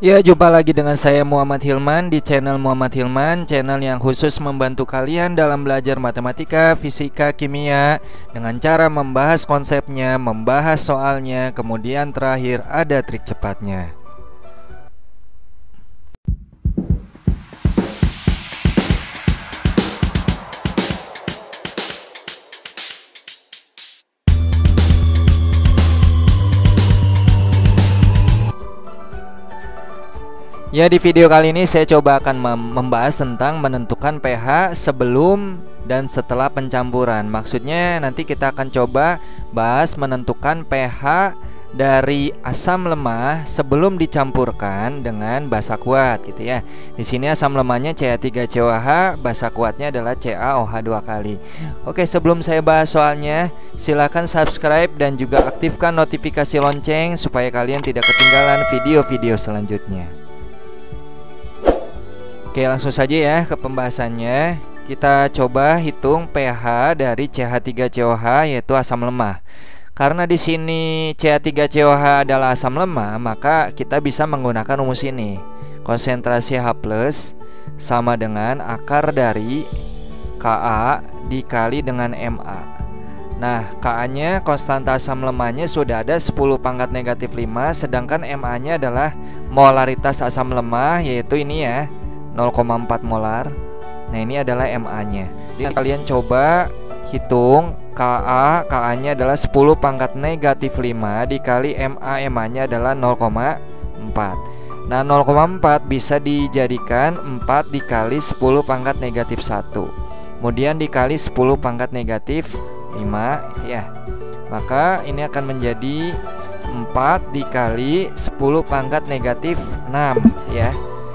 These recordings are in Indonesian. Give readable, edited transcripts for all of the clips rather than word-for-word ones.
Ya, jumpa lagi dengan saya Muhammad Hilman di channel Muhammad Hilman, channel yang khusus membantu kalian dalam belajar matematika, fisika, kimia dengan cara membahas konsepnya, membahas soalnya, kemudian terakhir ada trik cepatnya. Ya, di video kali ini saya coba akan membahas tentang menentukan pH sebelum dan setelah pencampuran. Maksudnya nanti kita akan coba bahas menentukan pH dari asam lemah sebelum dicampurkan dengan basa kuat gitu ya. Di sini asam lemahnya CH3COH, basa kuatnya adalah CaOH 2 kali. Oke, sebelum saya bahas soalnya, silakan subscribe dan juga aktifkan notifikasi lonceng supaya kalian tidak ketinggalan video-video selanjutnya. Oke, langsung saja ya ke pembahasannya. Kita coba hitung pH dari CH3COH yaitu asam lemah. Karena di sini CH3COH adalah asam lemah, maka kita bisa menggunakan rumus ini. Konsentrasi H+ sama dengan akar dari Ka dikali dengan Ma. Nah, Ka-nya konstanta asam lemahnya sudah ada 10 pangkat negatif 5, sedangkan Ma-nya adalah molaritas asam lemah yaitu ini ya, 0,4 molar. Nah, ini adalah Ma-nya. Jadi kalian coba hitung Ka-nya adalah 10 pangkat negatif 5 dikali Ma-nya adalah 0,4. Nah, 0,4 bisa dijadikan 4 dikali 10 pangkat negatif 1, kemudian dikali 10 pangkat negatif 5 ya. Maka ini akan menjadi 4 dikali 10 pangkat negatif 6 ya.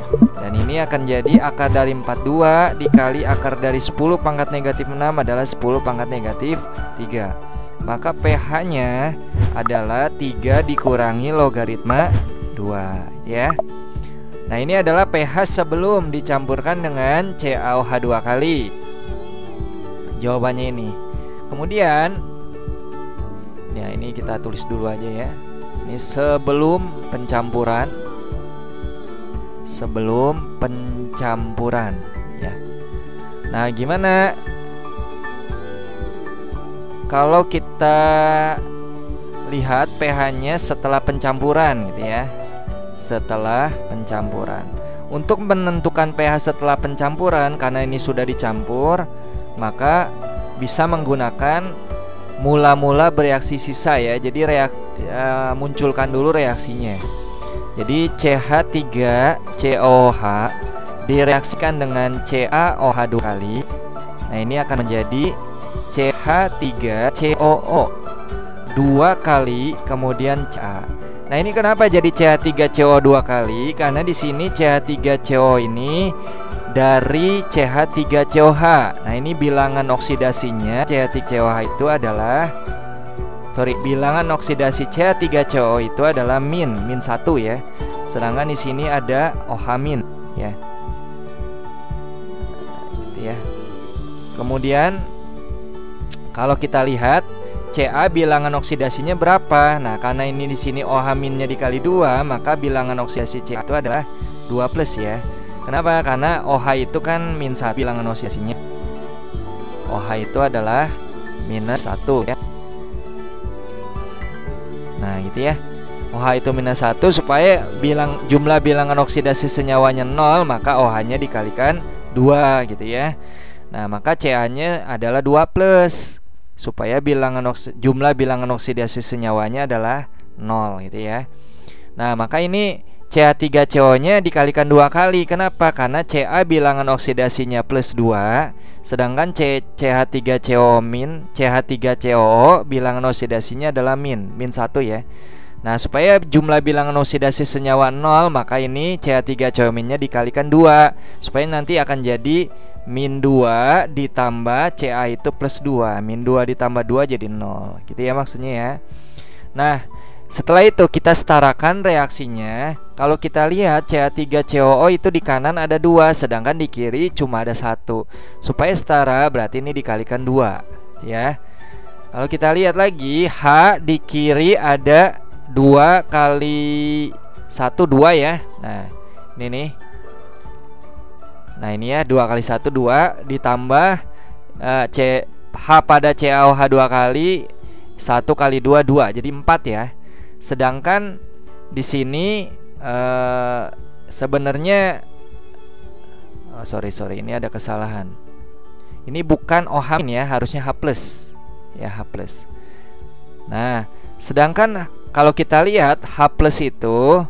Dan ini akan jadi akar dari 42 dikali akar dari 10 pangkat negatif 6 adalah 10 pangkat negatif 3. Maka pH-nya adalah 3 dikurangi logaritma 2 ya. Nah, ini adalah pH sebelum dicampurkan dengan CaOH 2 kali. Jawabannya ini. Kemudian ya, ini kita tulis dulu aja ya. Ini sebelum pencampuran. Sebelum pencampuran ya. Nah, gimana kalau kita lihat pH-nya setelah pencampuran gitu ya. Setelah pencampuran. Untuk menentukan pH setelah pencampuran, karena ini sudah dicampur, maka bisa menggunakan mula-mula bereaksi sisa ya. Jadi munculkan dulu reaksinya. Jadi CH3COH direaksikan dengan CaOH 2 kali. Nah, ini akan menjadi CH3COO 2 kali kemudian Ca. Nah, ini kenapa jadi CH3CO 2 kali? Karena di sini CH3CO ini dari CH3COH. Nah, ini bilangan oksidasinya CH3COH itu adalah bilangan oksidasi CH3CO itu adalah min 1 ya. Sedangkan di sini ada OH min ya. Gitu ya. Kemudian kalau kita lihat Ca bilangan oksidasinya berapa? Nah, karena ini di sini OH minnya dikali 2, maka bilangan oksidasi Ca itu adalah 2 plus ya. Kenapa? Karena OH itu kan min 1 bilangan oksidasinya. OH itu adalah minus 1 ya. Nah, gitu ya. OH itu minus 1 supaya jumlah bilangan oksidasi senyawanya 0, maka OH-nya dikalikan 2 gitu ya. Nah, maka Ca-nya adalah 2 plus supaya jumlah bilangan oksidasi senyawanya adalah 0 gitu ya. Nah, maka ini CH3CO-nya dikalikan 2 kali. Kenapa? Karena Ca bilangan oksidasinya plus 2, sedangkan CH3CO bilangan oksidasinya adalah min 1 ya. Nah, supaya jumlah bilangan oksidasi senyawa 0, maka ini CH3CO minnya dikalikan 2 supaya nanti akan jadi min 2 ditambah Ca itu plus 2. Min 2 ditambah 2 jadi 0 gitu ya maksudnya ya. Nah, setelah itu kita setarakan reaksinya. Kalau kita lihat CH3COO itu di kanan ada 2, sedangkan di kiri cuma ada 1. Supaya setara berarti ini dikalikan 2 ya. Kalau kita lihat lagi, H di kiri ada 2 kali 1 2 ya. Nah, ini nih. Nah, ini ya 2 kali 1 2 ditambah H pada CaOH 2 kali 1 kali 2 2. Jadi 4 ya. Sedangkan di sini sebenarnya sorry ini ada kesalahan. Ini bukan OH- ya, harusnya H+. Ya, H+. Nah, sedangkan kalau kita lihat H+ itu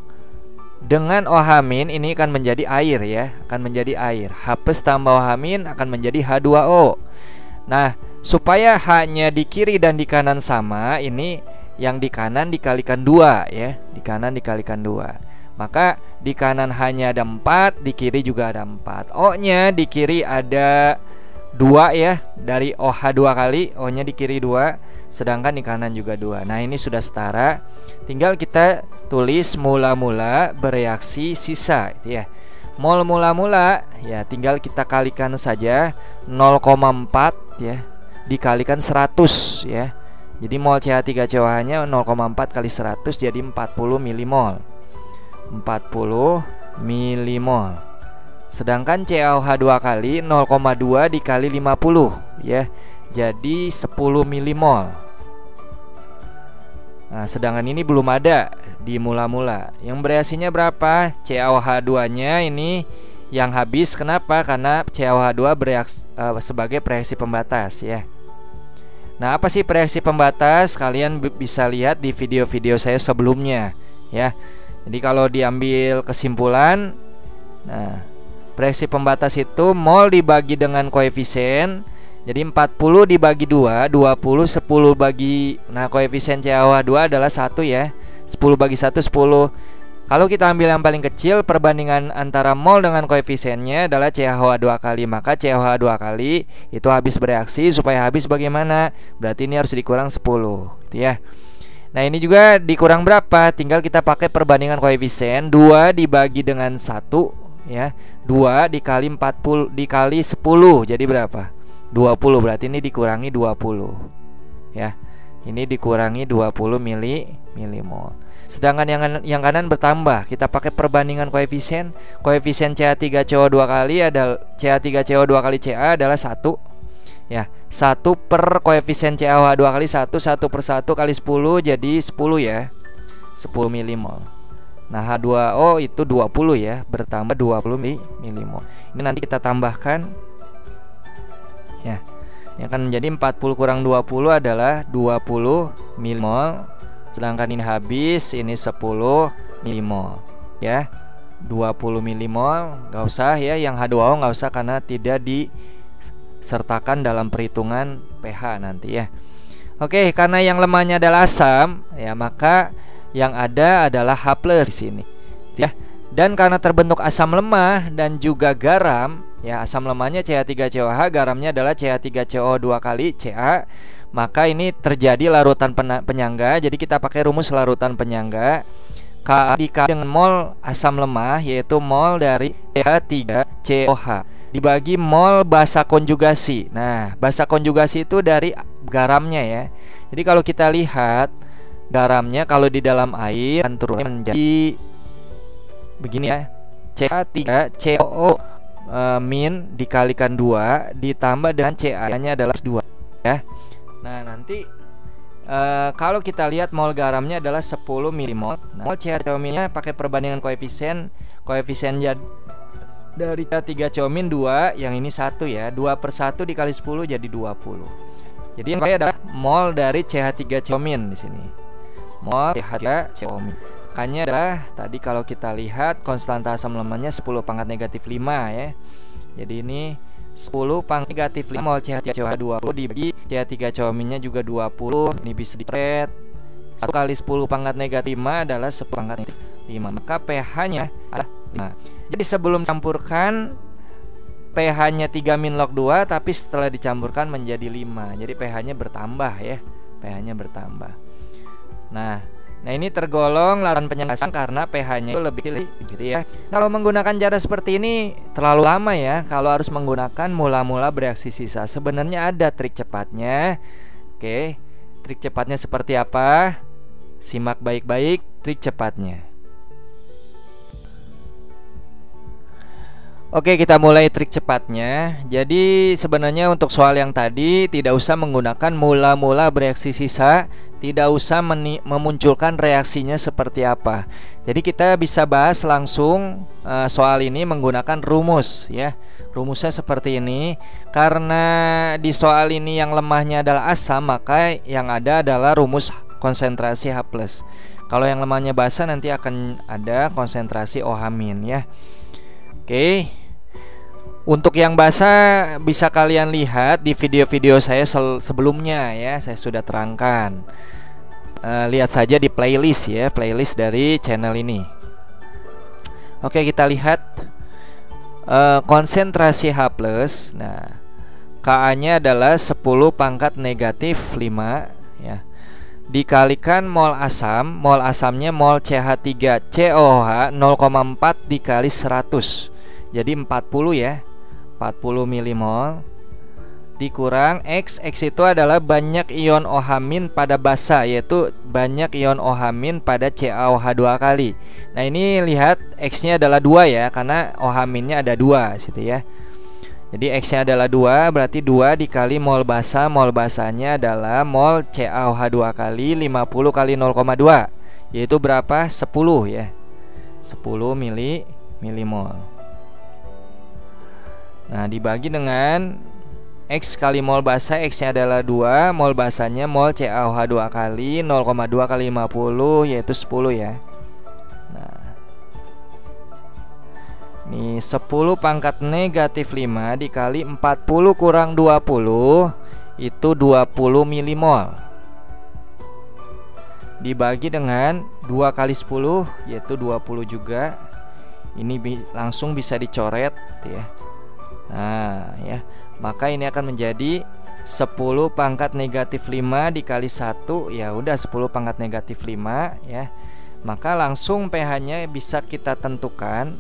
dengan OH- ini akan menjadi air ya, akan menjadi air. H+ tambah OH- akan menjadi H2O. Nah, supaya H-nya di kiri dan di kanan sama, ini yang di kanan dikalikan 2 ya, di kanan dikalikan 2. Maka di kanan hanya ada 4, di kiri juga ada 4. O-nya di kiri ada 2 ya, dari OH 2 kali, O-nya di kiri 2, sedangkan di kanan juga 2. Nah, ini sudah setara. Tinggal kita tulis mula-mula bereaksi sisa itu ya. Mol mula-mula ya tinggal kita kalikan saja 0,4 ya, dikalikan 100 ya. Jadi mol CH3COH-nya 0,4 kali 100 jadi 40 milimol. 40 milimol. Sedangkan CaOH 2 kali 0,2 dikali 50 ya. Jadi 10 milimol. Nah, sedangkan ini belum ada di mula-mula. Yang bereaksinya berapa? CaOH 2-nya ini yang habis. Kenapa? Karena CaOH 2 bereaksi sebagai reaksi pembatas ya. Nah, apa sih reaksi pembatas? Kalian bisa lihat di video-video saya sebelumnya ya. Jadi kalau diambil kesimpulan, nah, reaksi pembatas itu mol dibagi dengan koefisien. Jadi 40 dibagi 2, 20, 10 bagi, nah koefisien CaOH 2 adalah 1 ya. 10 bagi 1, 10. Kalau kita ambil yang paling kecil, perbandingan antara mol dengan koefisiennya adalah CaOH 2 kali. Maka CaOH 2 kali itu habis bereaksi. Supaya habis bagaimana? Berarti ini harus dikurang 10 gitu ya. Nah, ini juga dikurang berapa? Tinggal kita pakai perbandingan koefisien. 2 dibagi dengan 1 ya. 2 dikali 40 dikali 10 jadi berapa? 20. Berarti ini dikurangi 20 ya. Ini dikurangi 20 milimol. Sedangkan yang kanan bertambah. Kita pakai perbandingan koefisien. Koefisien CH3CO2 kali adalah CH3CO2 kali Ca adalah 1 ya. 1 per koefisien CaOH 2 kali 1, 1 per 1 kali 10 jadi 10 ya. 10 milimol. Nah, H2O itu 20 ya, bertambah 20 milimol. Ini nanti kita tambahkan ya. Ini akan menjadi 40 kurang 20 adalah 20 milimol. Sedangkan ini habis, ini 10 milimol ya. 20 milimol, nggak usah ya. Yang H2O nggak usah karena tidak disertakan dalam perhitungan pH nanti ya. Oke, karena yang lemahnya adalah asam ya, maka yang ada adalah H+ di sini ya. Dan karena terbentuk asam lemah dan juga garam ya, asam lemahnya CH3COH, garamnya adalah CH3CO2 kali Ca, maka ini terjadi larutan penyangga. Jadi kita pakai rumus larutan penyangga. Ka dikali dengan mol asam lemah, yaitu mol dari CH3COH dibagi mol basa konjugasi. Nah, basa konjugasi itu dari garamnya ya. Jadi kalau kita lihat garamnya kalau di dalam air akan turun menjadi begini ya. CH3COO min dikalikan 2 ditambah dengan Ca-nya adalah 2 ya. Nah, nanti kalau kita lihat mol garamnya adalah 10 milimol. Nah, mol CH3-nya pakai perbandingan koefisien dari CH3-min 2, yang ini 1 ya. 2 per 1 dikali 10 jadi 20. Jadi yang adalah mol dari CH3-min di sini. Mol CH3-min. Makanya adalah tadi kalau kita lihat konstanta asam lemahnya 10 pangkat negatif 5 ya. Jadi ini 10 pangkat negatif 5 mol CH3COH 20 dibagi CH3-min-nya juga 20. Ini bisa ditret 1 kali 10 pangkat negatif 5 adalah 10 pangkat negatif 5. Maka pH-nya adalah 5. Jadi sebelum campurkan pH-nya 3 min log 2, tapi setelah dicampurkan menjadi 5. Jadi pH-nya bertambah ya. pH-nya bertambah. Nah, ini tergolong larutan penyangga karena pH-nya itu lebih tinggi gitu ya. Kalau menggunakan cara seperti ini terlalu lama ya. Kalau harus menggunakan mula-mula bereaksi sisa. Sebenarnya ada trik cepatnya. Oke, trik cepatnya seperti apa? Simak baik-baik trik cepatnya. Oke, kita mulai trik cepatnya. Jadi sebenarnya untuk soal yang tadi tidak usah menggunakan mula-mula bereaksi sisa, tidak usah memunculkan reaksinya seperti apa. Jadi kita bisa bahas langsung soal ini menggunakan rumus ya. Rumusnya seperti ini. Karena di soal ini yang lemahnya adalah asam, maka yang ada adalah rumus konsentrasi H+. Kalau yang lemahnya basa nanti akan ada konsentrasi OH- ya. Oke. Untuk yang basa bisa kalian lihat di video-video saya sebelumnya ya, saya sudah terangkan. Lihat saja di playlist ya, playlist dari channel ini. Oke, kita lihat konsentrasi H+. Nah, Ka-nya adalah 10 pangkat negatif 5 ya. Dikalikan mol asam, mol asamnya mol CH3 COH 0,4 dikali 100. Jadi 40 ya, 40 milimol dikurang X. X itu adalah banyak ion OH- pada basa, yaitu banyak ion OH- pada CaOH 2 kali. Nah ini lihat X nya adalah 2 ya, karena OH- ada 2 situ ya. Jadi X nya adalah 2, berarti 2 dikali mol basa. Mol basanya adalah mol CaOH 2 kali 50 kali 0,2, yaitu berapa? 10 ya, 10 milimol. Nah dibagi dengan X kali mol basa, X nya adalah 2, mol basanya mol CaOH 2 kali 0,2 kali 50, yaitu 10 ya. Nah ini 10 pangkat negatif 5 dikali 40 kurang 20, itu 20 milimol. Dibagi dengan 2 kali 10, yaitu 20 juga. Ini langsung bisa dicoret ya. Nah ya, maka ini akan menjadi 10 pangkat negatif 5 dikali 1, ya udah 10 pangkat negatif 5 ya. Maka langsung pH-nya bisa kita tentukan,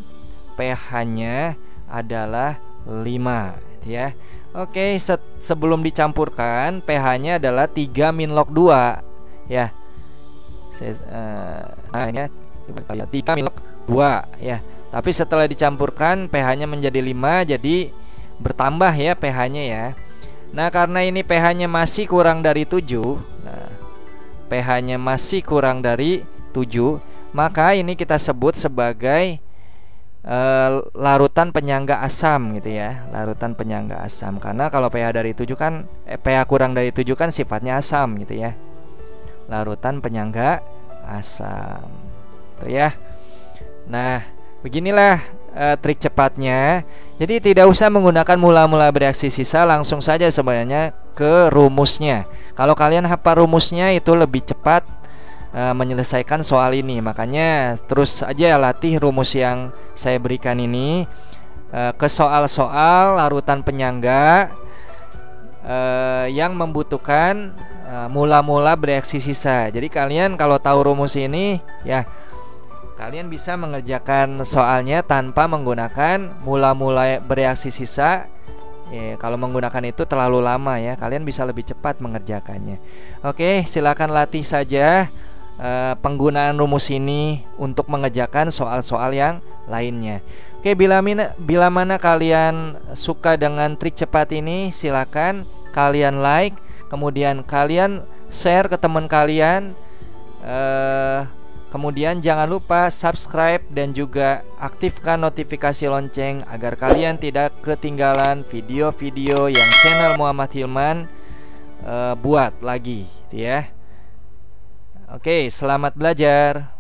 pH-nya adalah 5 ya. Oke, sebelum dicampurkan pH-nya adalah 3 - log 2 ya. Nah ini 3 - log 2 ya. Tapi setelah dicampurkan pH-nya menjadi 5, jadi bertambah ya pH-nya ya. Nah karena ini pH-nya masih kurang dari 7, nah, pH-nya masih kurang dari 7, maka ini kita sebut sebagai larutan penyangga asam gitu ya. Larutan penyangga asam. Karena kalau pH dari 7 kan pH kurang dari 7 kan sifatnya asam gitu ya. Larutan penyangga asam tuh ya. Nah beginilah trik cepatnya. Jadi tidak usah menggunakan mula-mula bereaksi sisa, langsung saja sebenarnya ke rumusnya. Kalau kalian hafal rumusnya itu lebih cepat menyelesaikan soal ini. Makanya terus aja latih rumus yang saya berikan ini ke soal-soal larutan penyangga yang membutuhkan mula-mula bereaksi sisa. Jadi kalian kalau tahu rumus ini ya, kalian bisa mengerjakan soalnya tanpa menggunakan mula-mula bereaksi sisa. Kalau menggunakan itu terlalu lama ya, kalian bisa lebih cepat mengerjakannya. Oke, silakan latih saja penggunaan rumus ini untuk mengerjakan soal-soal yang lainnya. Oke, bila mana kalian suka dengan trik cepat ini, silakan kalian like, kemudian kalian share ke teman kalian. Kemudian jangan lupa subscribe dan juga aktifkan notifikasi lonceng agar kalian tidak ketinggalan video-video yang channel Muhammad Hilman buat lagi ya. Oke, selamat belajar.